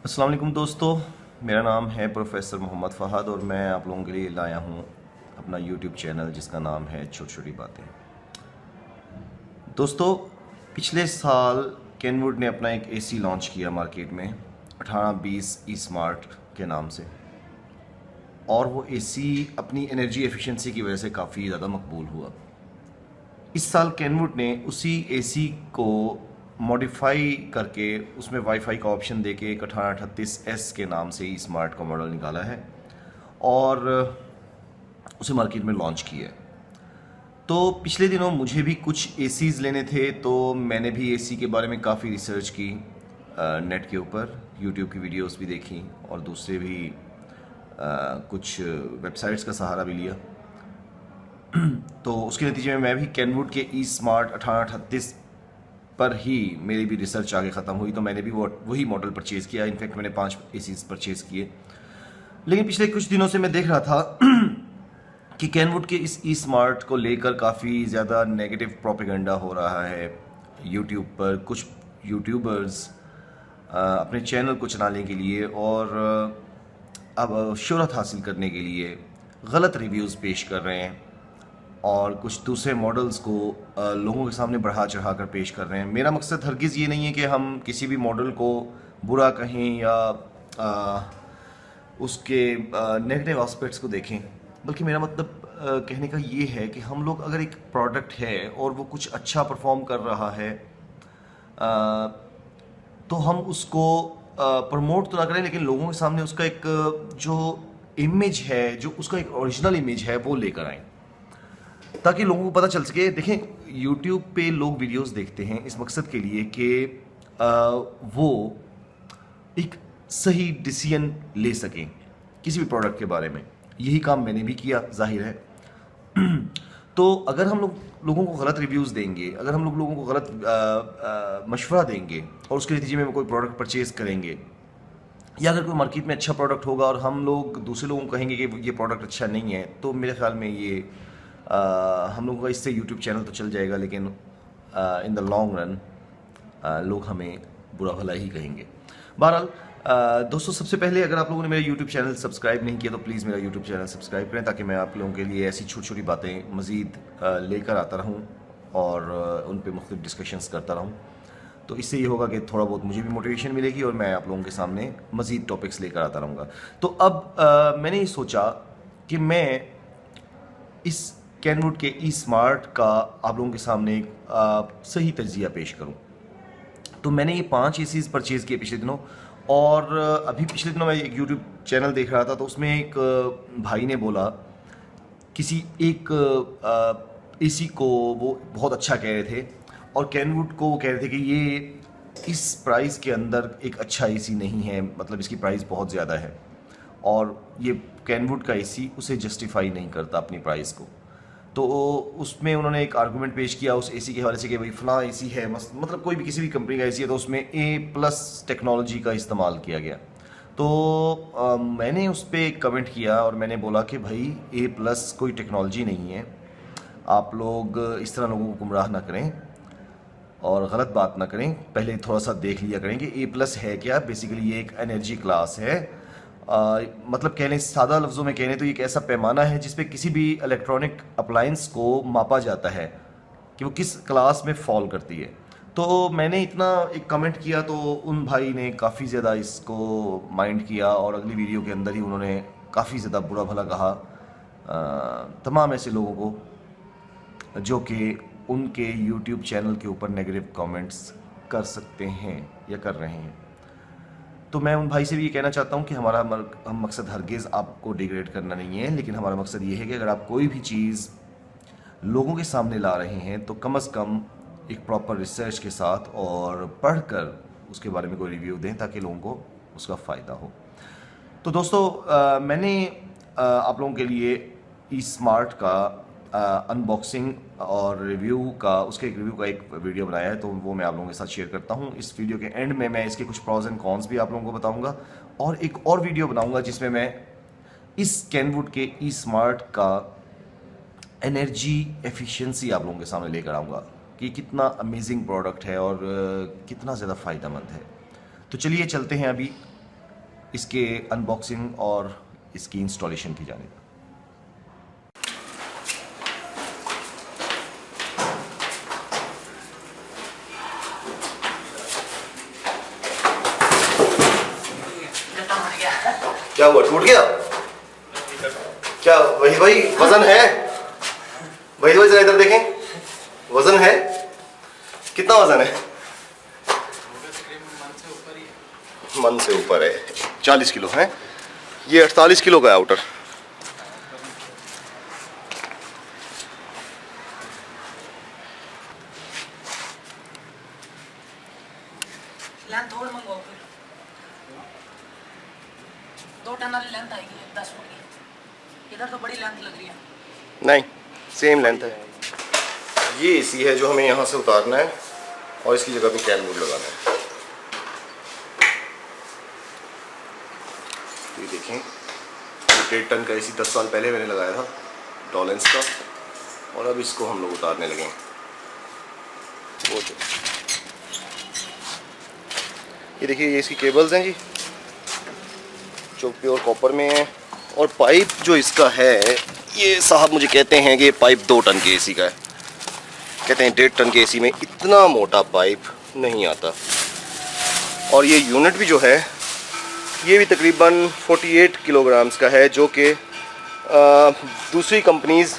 अस्सलाम वालेकुम दोस्तों, मेरा नाम है प्रोफेसर मोहम्मद फ़हद और मैं आप लोगों के लिए लाया हूँ अपना यूट्यूब चैनल जिसका नाम है छोटी छोटी बातें। दोस्तों, पिछले साल कैनवुड ने अपना एक एसी लॉन्च किया मार्केट में 1820 ई स्मार्ट के नाम से, और वो एसी अपनी एनर्जी एफिशिएंसी की वजह से काफ़ी ज़्यादा मकबूल हुआ। इस साल कैनवुड ने उसी एसी को मॉडिफाई करके उसमें वाईफाई का ऑप्शन देके एक 1838S के नाम से ई स्मार्ट का मॉडल निकाला है और उसे मार्केट में लॉन्च किया है। तो पिछले दिनों मुझे भी कुछ एसीज़ लेने थे, तो मैंने भी एसी के बारे में काफ़ी रिसर्च की नेट के ऊपर, यूट्यूब की वीडियोस भी देखी और दूसरे भी कुछ वेबसाइट्स का सहारा भी लिया। तो उसके नतीजे में मैं भी कैनवुड के ई स्मार्ट 1838 पर ही मेरी भी रिसर्च आगे ख़त्म हुई, तो मैंने भी वही मॉडल परचेज़ किया। इनफैक्ट मैंने 5 एसीज़ परचेज़ किए। लेकिन पिछले कुछ दिनों से मैं देख रहा था कि कैनवुड के इस ई स्मार्ट को लेकर काफ़ी ज़्यादा नेगेटिव प्रोपेगेंडा हो रहा है यूट्यूब पर। कुछ यूट्यूबर्स अपने चैनल को चलाने के लिए और अब शोहरत हासिल करने के लिए गलत रिव्यूज़ पेश कर रहे हैं और कुछ दूसरे मॉडल्स को लोगों के सामने बढ़ा चढ़ा कर पेश कर रहे हैं। मेरा मकसद हरगिज़ ये नहीं है कि हम किसी भी मॉडल को बुरा कहें या उसके नेगेटिव एस्पेक्ट्स को देखें, बल्कि मेरा मतलब कहने का ये है कि हम लोग अगर एक प्रोडक्ट है और वो कुछ अच्छा परफॉर्म कर रहा है तो हम उसको प्रमोट तो ना करें, लेकिन लोगों के सामने उसका एक जो इमेज है, जो उसका एक ओरिजिनल इमेज है, वो लेकर आएँ ताकि लोगों को पता चल सके। देखें, YouTube पे लोग वीडियोस देखते हैं इस मकसद के लिए कि वो एक सही डिसीजन ले सकें किसी भी प्रोडक्ट के बारे में। यही काम मैंने भी किया, जाहिर है। तो अगर हम लोगों को गलत रिव्यूज़ देंगे, अगर हम लोगों को गलत मशवरा देंगे और उसके नतीजे में कोई प्रोडक्ट परचेज़ करेंगे, या अगर कोई मार्केट में अच्छा प्रोडक्ट होगा और हम लोग दूसरे लोगों को कहेंगे कि ये प्रोडक्ट अच्छा नहीं है, तो मेरे ख्याल में ये हम लोगों का इससे यूट्यूब चैनल तो चल जाएगा, लेकिन इन द लॉन्ग रन लोग हमें बुरा भला ही कहेंगे। बहरहाल दोस्तों, सबसे पहले अगर आप लोगों ने मेरा यूट्यूब चैनल सब्सक्राइब नहीं किया तो प्लीज़ मेरा यूट्यूब चैनल सब्सक्राइब करें ताकि मैं आप लोगों के लिए ऐसी छोटी छोटी बातें मज़ीद लेकर आता रहूं और उन पे मुख्तलिफ डिस्कशंस करता रहूं। तो इससे ये होगा कि थोड़ा बहुत मुझे भी मोटिवेशन मिलेगी और मैं आप लोगों के सामने मज़ीद टॉपिक्स लेकर आता रहूँगा। तो अब मैंने ये सोचा कि मैं इस कैनवुड के ई स्मार्ट का आप लोगों के सामने एक सही तज्जिया पेश करूं। तो मैंने ये 5 एसीज़ परचेज़ किए पिछले दिनों, और अभी पिछले दिनों मैं एक यूट्यूब चैनल देख रहा था, तो उसमें एक भाई ने बोला, किसी एक एसी को वो बहुत अच्छा कह रहे थे और कैनवुड को वो कह रहे थे कि ये इस प्राइस के अंदर एक अच्छा एसी नहीं है, मतलब इसकी प्राइस बहुत ज़्यादा है और ये कैनवुड का एसी उसे जस्टिफाई नहीं करता अपनी प्राइस को। तो उसमें उन्होंने एक आर्गूमेंट पेश किया उस एसी के हवाले से कि भाई फलां एसी है, मतलब कोई भी किसी भी कंपनी का एसी है तो उसमें A+ टेक्नोलॉजी का इस्तेमाल किया गया। तो मैंने उस पर कमेंट किया और मैंने बोला कि भाई A+ कोई टेक्नोलॉजी नहीं है, आप लोग इस तरह लोगों को गुमराह ना करें और ग़लत बात ना करें। पहले थोड़ा सा देख लिया करें कि A+ है क्या। बेसिकली ये एक एनर्जी क्लास है। मतलब कहने सादा लफ्ज़ों में कहने तो ये एक ऐसा पैमाना है जिस पे किसी भी इलेक्ट्रॉनिक अप्लायंस को मापा जाता है कि वो किस क्लास में फॉल करती है। तो मैंने इतना एक कमेंट किया तो उन भाई ने काफ़ी ज़्यादा इसको माइंड किया और अगली वीडियो के अंदर ही उन्होंने काफ़ी ज़्यादा बुरा भला कहा तमाम ऐसे लोगों को जो कि उनके यूट्यूब चैनल के ऊपर नेगेटिव कमेंट्स कर सकते हैं या कर रहे हैं। तो मैं उन भाई से भी ये कहना चाहता हूँ कि हमारा मकसद हरगिज़ आपको डिग्रेड करना नहीं है, लेकिन हमारा मकसद ये है कि अगर आप कोई भी चीज़ लोगों के सामने ला रहे हैं तो कम से कम एक प्रॉपर रिसर्च के साथ और पढ़कर उसके बारे में कोई रिव्यू दें ताकि लोगों को उसका फ़ायदा हो। तो दोस्तों, मैंने आप लोगों के लिए ई स्मार्ट का अनबॉक्सिंग और रिव्यू का, उसके एक रिव्यू का एक वीडियो बनाया है, तो वो मैं आप लोगों के साथ शेयर करता हूँ। इस वीडियो के एंड में मैं इसके कुछ प्रॉज एंड कॉन्स भी आप लोगों को बताऊँगा और एक और वीडियो बनाऊँगा जिसमें मैं इस कैनवुड के ई स्मार्ट का एनर्जी एफिशिएंसी आप लोगों के सामने लेकर आऊँगा कि कितना अमेजिंग प्रोडक्ट है और कितना ज़्यादा फ़ायदेमंद है। तो चलिए चलते हैं अभी इसके अनबॉक्सिंग और इसकी इंस्टॉलेशन की जानिब। क्या हुआ, टूट गया क्या? वही भाई वजन है, वही भाई जरा इधर देखें, वजन है कितना? वजन है मन से ऊपर है, 40 किलो है। ये 48 किलो का है आउटर। लेंथ और मंगवाओ फिर, 2 टन वाली लेंथ आएगी 10 फुट की। इधर तो बड़ी लेंथ लग रही है। नहीं, सेम लेंथ है। ये एसी है जो हमें यहाँ से उतारना है और इसकी जगह पे कैन वुड लगाना है। ये देखें, 1.5 टन का एसी 10 साल पहले मैंने लगाया था टॉलेंस का, और अब इसको हम लोग उतारने लगे। वो जो ये देखिए, ये इसकी केबल्स हैं जी जो प्योर कॉपर में है, और पाइप जो इसका है, ये साहब मुझे कहते हैं कि ये पाइप 2 टन के एसी का है। कहते हैं 1.5 टन के एसी में इतना मोटा पाइप नहीं आता। और ये यूनिट भी जो है ये भी तकरीबन 48 किलोग्राम्स का है, जो कि दूसरी कंपनीज़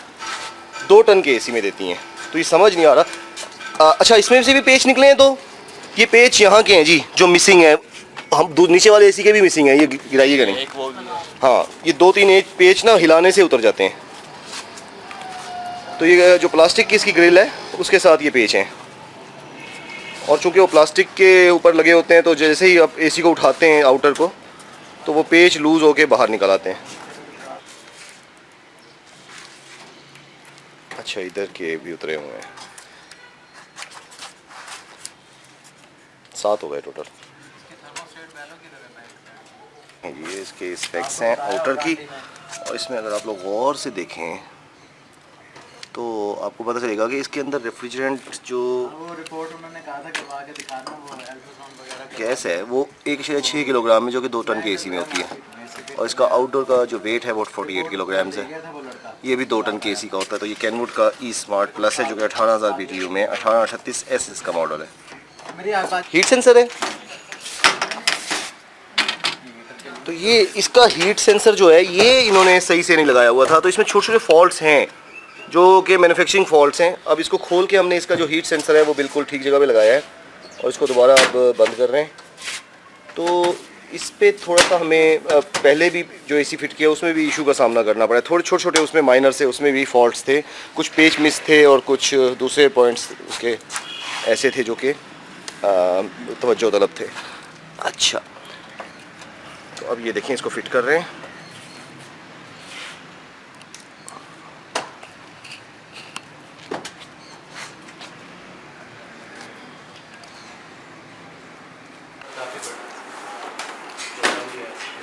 2 टन के एसी में देती हैं। तो ये समझ नहीं आ रहा। अच्छा, इसमें से भी पेच निकले हैं, तो ये पेच यहाँ के हैं जी जो मिसिंग है। हम नीचे वाले एसी के भी मिसिंग है, ये गिराइएगा नहीं। हाँ, ये 2-3 पेच ना हिलाने से उतर जाते हैं। तो ये जो प्लास्टिक की इसकी ग्रिल है उसके साथ ये पेच हैं, और चूंकि वो प्लास्टिक के ऊपर लगे होते हैं, तो जैसे ही आप एसी को उठाते हैं आउटर को, तो वो पेच लूज होके बाहर निकल आते हैं। अच्छा, इधर के भी उतरे हुए हैं, 7 हो गए टोटल। ये इसके स्पेक्स हैं आउटर की, और इसमें अगर आप लोग गौर से देखें तो आपको पता चलेगा कि इसके अंदर रेफ्रिजरेंट जो रिपोर्ट उन्होंने कहा था करवा के दिखाना, वो अल्ट्रासाउंड वगैरह गैस है वो 1.6 किलोग्राम में, जो कि 2 टन के एसी में होती है। और इसका आउटडोर का जो वेट है वो 48 किलोग्राम्स है। ये भी 2 टन के एसी का होता है। तो ये कैनवुड का ई स्मार्ट प्लस है, जो कि 18,000 BTU में 1838S इसका मॉडल है। हीट सेंसर है, तो ये इसका हीट सेंसर जो है ये इन्होंने सही से नहीं लगाया हुआ था, तो इसमें छोटे छोटे फॉल्ट्स हैं जो कि मैन्युफैक्चरिंग फॉल्ट्स हैं। अब इसको खोल के हमने इसका जो हीट सेंसर है वो बिल्कुल ठीक जगह पे लगाया है, और इसको दोबारा अब बंद कर रहे हैं। तो इस पे थोड़ा सा हमें पहले भी जो एसी फिट किया उसमें भी इशू का सामना करना पड़ा। थोड़े छोटे छोटे उसमें माइनर से उसमें भी फॉल्ट्स थे, कुछ पेच मिस थे, और कुछ दूसरे पॉइंट्स उसके ऐसे थे जो कि तवज्जो तलब थे। अच्छा, तो अब ये देखें, इसको फिट कर रहे हैं।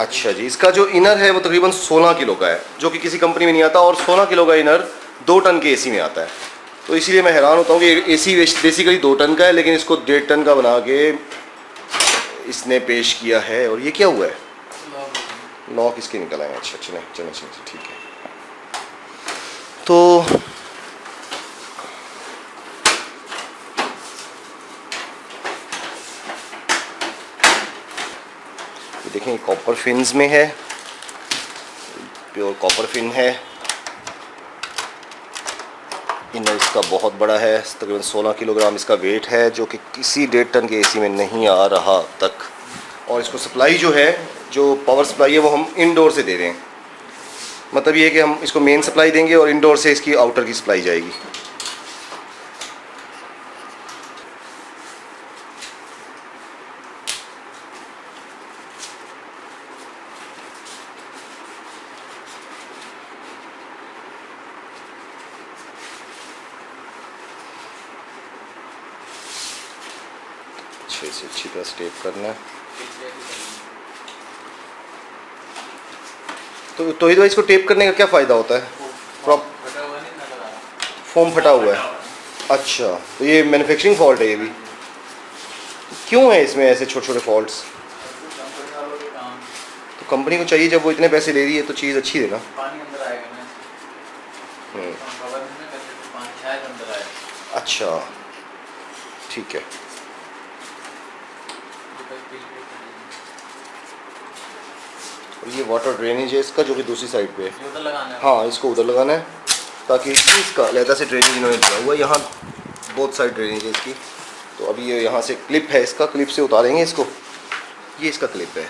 अच्छा जी, इसका जो इनर है वो तकरीबन 16 किलो का है, जो कि किसी कंपनी में नहीं आता, और 16 किलो का इनर 2 टन के एसी में आता है। तो इसीलिए मैं हैरान होता हूँ कि एसी बेसिकली 2 टन का है, लेकिन इसको 1.5 टन का बना के इसने पेश किया है। और ये क्या हुआ है, लॉक इसके निकल आए। अच्छा चलें चलें चलें, ठीक है। तो देखें, कॉपर फिन्स में है, प्योर कॉपर फिन है। इनर इसका बहुत बड़ा है, तकरीबन 16 किलोग्राम इसका वेट है, जो कि किसी 1.5 टन के एसी में नहीं आ रहा तक। और इसको सप्लाई जो है, जो पावर सप्लाई है, वो हम इनडोर से दे रहे हैं। मतलब ये है कि हम इसको मेन सप्लाई देंगे और इनडोर से इसकी आउटर की सप्लाई जाएगी। अच्छे से अच्छी तरह स्टेप करना है। तो तौहीद भाई, इसको टेप करने का क्या फ़ायदा होता है? फोम फटा हुआ है। अच्छा, तो ये मैन्युफैक्चरिंग फॉल्ट है ये भी। क्यों है इसमें ऐसे छोटे छोटे फॉल्ट्स? कंपनी को चाहिए जब वो इतने पैसे ले रही है तो चीज़ अच्छी देना। पानी अंदर आएगा ना इसके। हम कवर नहीं करते तो पानी शायद अंदर आएगा। अच्छा ठीक है। और ये वाटर ड्रेनेज है इसका जो कि दूसरी साइड पे है। ये उधर लगाना है। हाँ इसको उधर लगाना है ताकि इसका लहदा से ड्रेनेज इन्होंने दिया हुआ है, यहाँ बहुत साइड ड्रेनेज है इसकी। तो अभी ये यहाँ से क्लिप है इसका, क्लिप से उतारेंगे इसको। ये इसका क्लिप है,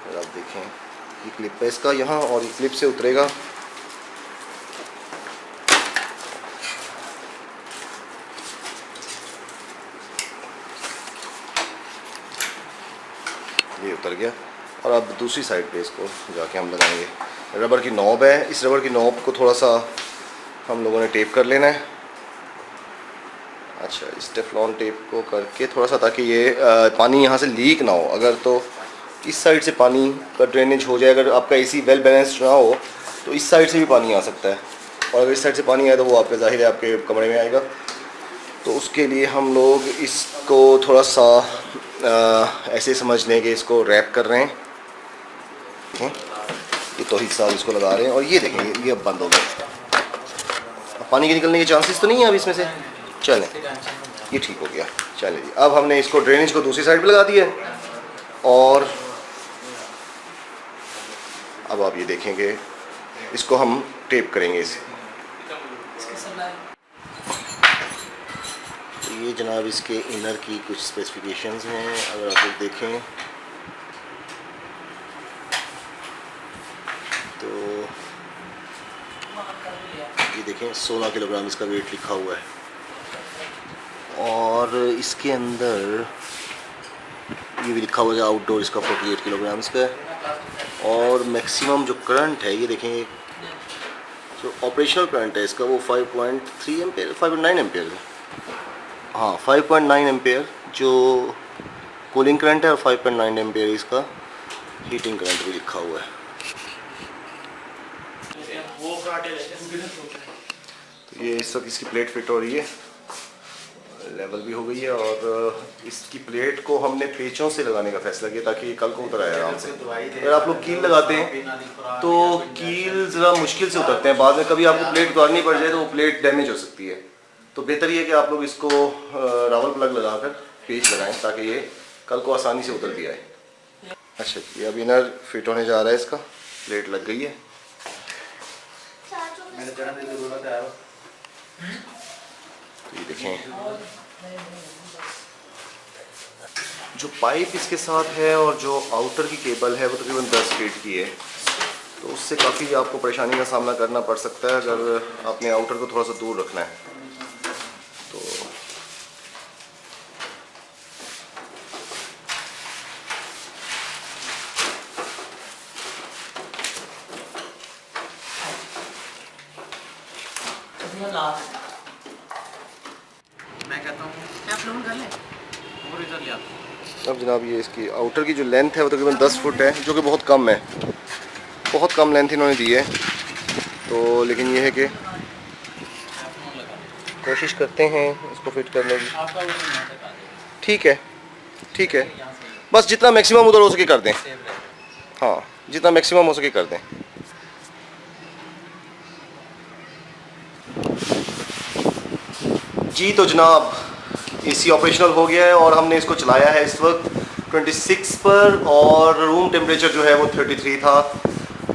अगर आप देखें ये क्लिप है इसका यहाँ, और ये क्लिप से उतरेगा। ये उतर गया और अब दूसरी साइड पे इसको जाके हम लगाएंगे। रबर की नॉब है, इस रबर की नॉब को थोड़ा सा हम लोगों ने टेप कर लेना है। अच्छा इस टेफ्लॉन टेप को करके थोड़ा सा, ताकि ये पानी यहाँ से लीक ना हो। अगर तो इस साइड से पानी का ड्रेनेज हो जाए, अगर आपका एसी वेल बैलेंस्ड ना हो तो इस साइड से भी पानी आ सकता है, और अगर इस साइड से पानी आए तो वो आपके जाहिर है आपके कमरे में आएगा। तो उसके लिए हम लोग इसको थोड़ा सा ऐसे समझ लें कि इसको रैप कर रहे हैं। ये तौहीद साहब इसको लगा रहे हैं और ये देखें ये अब बंद हो गया। अब पानी के निकलने के चांसेस तो नहीं है अब इसमें से। चलें ये ठीक हो गया। चलें जी, अब हमने इसको ड्रेनेज को दूसरी साइड पे लगा दिया है, और अब आप ये देखेंगे इसको हम टेप करेंगे इसे। ये जनाब इसके इनर की कुछ स्पेसिफिकेशंस हैं, अगर आप लोग देखें तो ये देखें 16 किलोग्राम इसका वेट लिखा हुआ है, और इसके अंदर ये भी लिखा हुआ है आउटडोर इसका 48 किलोग्राम इसका है। और मैक्सिमम जो करंट है ये देखें, जो ऑपरेशनल करंट है इसका वो 5.3 एम्पेयर 5.9 एम्पेयर है। हाँ 5.9 एम्पेयर जो कूलिंग करंट है, और 5.9 एम्पेयर इसका हीटिंग करंट भी लिखा हुआ है। तो ये इस वक्त इसकी प्लेट फिट हो रही है, लेवल भी हो गई है, और इसकी प्लेट को हमने पेचों से लगाने का फैसला किया ताकि कल को उतर आए आराम से। अगर आप लोग कील लगाते हैं तो कील ज़रा मुश्किल से उतरते हैं, बाद में कभी आपको प्लेट उतारनी पड़ जाए तो वो प्लेट डैमेज हो सकती है। तो बेहतर ये है कि आप लोग इसको रावल प्लग लगाकर पेच लगाएं ताकि ये कल को आसानी से उतर भी आए। अच्छा ये अब इनर फिट होने जा रहा है, इसका प्लेट लग गई है। मेरे चढ़ने की जरूरत है। तो ये देखें जो पाइप इसके साथ है और जो आउटर की केबल है वो तकरीबन 10 फीट की है, तो उससे काफ़ी आपको परेशानी का सामना करना पड़ सकता है अगर आपने आउटर को थोड़ा सा दूर रखना है। तो मैं कहता हूँ आप लोग कर लें। और इधर ले आता अब जनाब ये इसकी आउटर की जो लेंथ है वो तकरीबन 10 फुट है, जो कि बहुत कम है, बहुत कम लेंथ इन्होंने दी है। तो लेकिन ये है कि कोशिश करते हैं इसको फिट करने की। आपका वो नहीं आता। ठीक है ठीक है, बस जितना मैक्सिमम उधर हो सके कर दें। हाँ जितना मैक्सिमम हो सके कर दें। जी तो जनाब एसी ऑपरेशनल हो गया है और हमने इसको चलाया है इस वक्त 26 पर, और रूम टेम्परेचर जो है वो 33 था।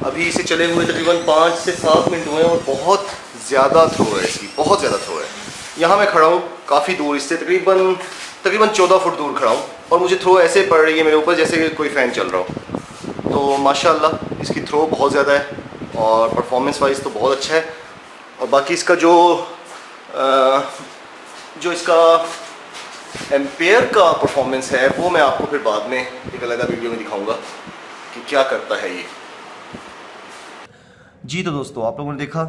अभी इसे चले हुए तकरीबन 5 से 7 मिनट हुए हैं और बहुत ज़्यादा थ्रो है इसकी, बहुत ज़्यादा थ्रो है। यहाँ मैं खड़ा हूँ काफ़ी दूर इससे, तकरीबन 14 फुट दूर खड़ा हूँ, और मुझे थ्रो ऐसे पड़ रही है मेरे ऊपर जैसे कोई फ़ैन चल रहा हो। तो माशाल्लाह इसकी थ्रो बहुत ज़्यादा है और परफॉर्मेंस वाइज तो बहुत अच्छा है। और बाकी इसका जो इसका एम्पेयर का परफॉर्मेंस है वो मैं आपको फिर बाद में एक अलग वीडियो में दिखाऊंगा कि क्या करता है ये। जी तो दोस्तों आप लोगों ने देखा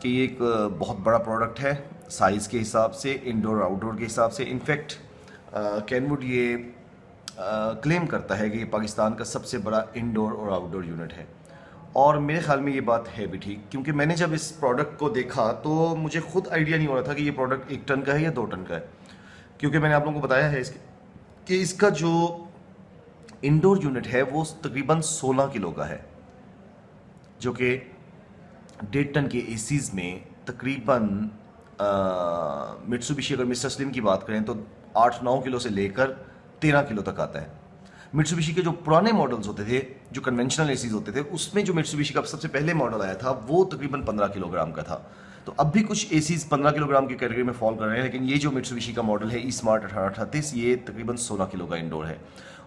कि ये एक बहुत बड़ा प्रोडक्ट है साइज़ के हिसाब से, इंडोर आउटडोर के हिसाब से। इनफैक्ट कैनवुड ये क्लेम करता है कि ये पाकिस्तान का सबसे बड़ा इंडोर और आउटडोर यूनिट है, और मेरे ख्याल में ये बात है भी ठीक, क्योंकि मैंने जब इस प्रोडक्ट को देखा तो मुझे खुद आइडिया नहीं हो रहा था कि ये प्रोडक्ट 1 टन का है या 2 टन का है, क्योंकि मैंने आप लोगों को बताया है कि इसका जो इंडोर यूनिट है वो तकरीबन 16 किलो का है, जो कि 1.5 टन के एसीज में तकरीबन मित्सुबिशी अगर मिस्टर स्लिम की बात करें तो 8-9 किलो से लेकर 13 किलो तक आता है। मित्सुबिशी के जो पुराने मॉडल्स होते थे, जो कन्वेंशनल एसीज होते थे, उसमें जो मित्सुबिशी का सबसे पहले मॉडल आया था वो तकरीबन 15 किलोग्राम का था। तो अब भी कुछ एसीज 15 किलोग्राम की कैटेगरी में फॉल कर रहे हैं, लेकिन ये जो मित्सुबिशी का मॉडल है ई-स्मार्ट 1838 ये तकरीबन 16 किलो का इंडोर है।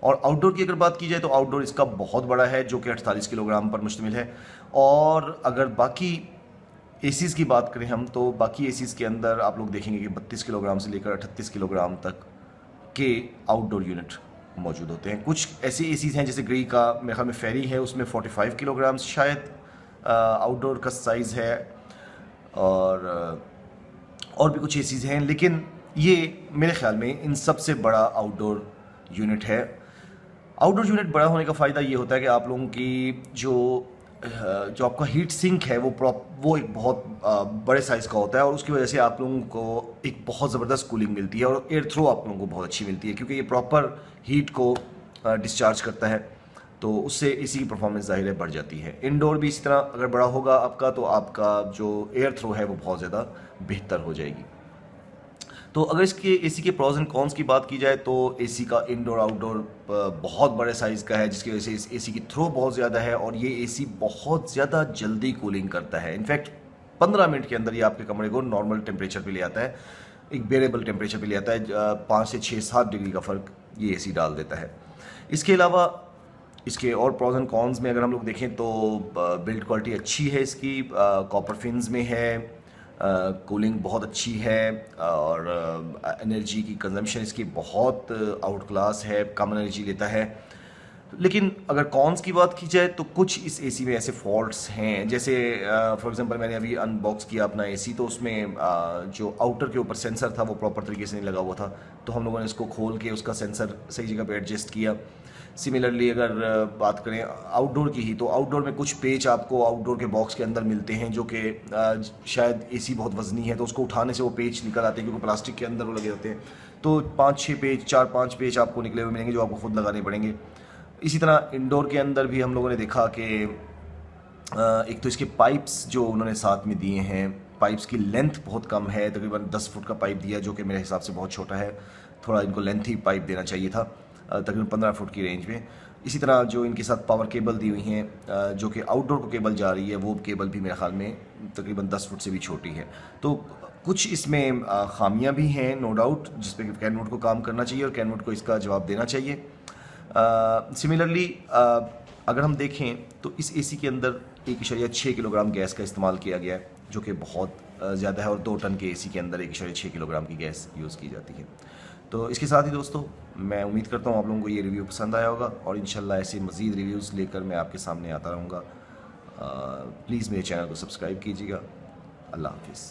और आउटडोर की अगर बात की जाए तो आउटडोर इसका बहुत बड़ा है, जो कि 48 किलोग्राम पर मुश्तमिल है। और अगर बाकी एसीज़ की बात करें हम, तो बाकी एसीज़ के अंदर आप लोग देखेंगे कि 32 किलोग्राम से लेकर 38 किलोग्राम तक के आउटडोर यूनिट मौजूद होते हैं। कुछ ऐसे एसीज़ हैं जैसे ग्री का मेरे ख्याल में फेरी है, उसमें 45 किलोग्राम शायद आउटडोर का साइज़ है, और भी कुछ एसीज़ हैं, लेकिन ये मेरे ख्याल में इन सबसे बड़ा आउटडोर यूनिट है। आउटडोर यूनिट बड़ा होने का फ़ायदा ये होता है कि आप लोगों की जो आपका हीट सिंक है वो एक बहुत बड़े साइज़ का होता है, और उसकी वजह से आप लोगों को एक बहुत ज़बरदस्त कूलिंग मिलती है और एयर थ्रो आप लोगों को बहुत अच्छी मिलती है, क्योंकि ये प्रॉपर हीट को डिस्चार्ज करता है, तो उससे एसी की परफॉर्मेंस ज़ाहिर है बढ़ जाती है। इंडोर भी इसी तरह अगर बड़ा होगा आपका, तो आपका जो एयर थ्रो है वो बहुत ज़्यादा बेहतर हो जाएगी। तो अगर इसके एसी के प्रॉज एंड कॉन्स की बात की जाए तो एसी का इंडोर आउटडोर बहुत बड़े साइज़ का है, जिसकी वजह से इस एसी की थ्रो बहुत ज़्यादा है, और ये एसी बहुत ज़्यादा जल्दी कूलिंग करता है। इनफैक्ट 15 मिनट के अंदर ये आपके कमरे को नॉर्मल टेम्परेचर पे ले आता है, एक बेरेबल टेम्परेचर पे ले आता है। 5 से 6-7 डिग्री का फ़र्क ये एसी डाल देता है। इसके अलावा इसके और प्रॉज एंड कॉन्स में अगर हम लोग देखें तो बिल्ड क्वालिटी अच्छी है इसकी, कॉपर फिन्स में है, कूलिंग बहुत अच्छी है, और एनर्जी की कंजम्पशन इसकी बहुत आउट क्लास है, कम एनर्जी लेता है। लेकिन अगर कॉन्स की बात की जाए तो कुछ इस एसी में ऐसे फॉल्ट्स हैं, जैसे फॉर एग्जांपल मैंने अभी अनबॉक्स किया अपना एसी, तो उसमें जो आउटर के ऊपर सेंसर था वो प्रॉपर तरीके से नहीं लगा हुआ था, तो हम लोगों ने इसको खोल के उसका सेंसर सही जगह पे एडजस्ट किया। सिमिलरली अगर बात करें आउटडोर की ही, तो आउटडोर में कुछ पेच आपको आउटडोर के बॉक्स के अंदर मिलते हैं, जो कि शायद एसी बहुत वजनी है तो उसको उठाने से वो पेच निकल आते हैं, क्योंकि प्लास्टिक के अंदर वो लगे होते हैं। तो 5-6 पेच, 4-5 पेच आपको निकले हुए मिलेंगे, जो आपको खुद लगाने पड़ेंगे। इसी तरह इंडोर के अंदर भी हम लोगों ने देखा कि एक तो इसके पाइप्स जो उन्होंने साथ में दिए हैं, पाइप्स की लेंथ बहुत कम है, तकरीबन 10 फुट का पाइप दिया, जो कि मेरे हिसाब से बहुत छोटा है। थोड़ा इनको लेंथी पाइप देना चाहिए था, तकरीबन 15 फुट की रेंज में। इसी तरह जो इनके साथ पावर केबल दी हुई हैं, जो कि आउटडोर को केबल जा रही है, वो केबल भी मेरे ख्याल में तकरीबन 10 फुट से भी छोटी है। तो कुछ इसमें खामियां भी हैं नो डाउट, जिस पे कैनवुड को काम करना चाहिए और कैनवुड को इसका जवाब देना चाहिए। सिमिलरली अगर हम देखें तो इस एसी के अंदर 1.6 किलोग्राम गैस का इस्तेमाल किया गया है, जो कि बहुत ज़्यादा है, और 2 टन के एसी के अंदर 1.6 किलोग्राम की गैस यूज़ की जाती है। तो इसके साथ ही दोस्तों मैं उम्मीद करता हूँ आप लोगों को ये रिव्यू पसंद आया होगा, और इंशाल्लाह ऐसे मज़ीद रिव्यूज़ लेकर मैं आपके सामने आता रहूँगा। प्लीज़ मेरे चैनल को सब्सक्राइब कीजिएगा। अल्लाह हाफिज़।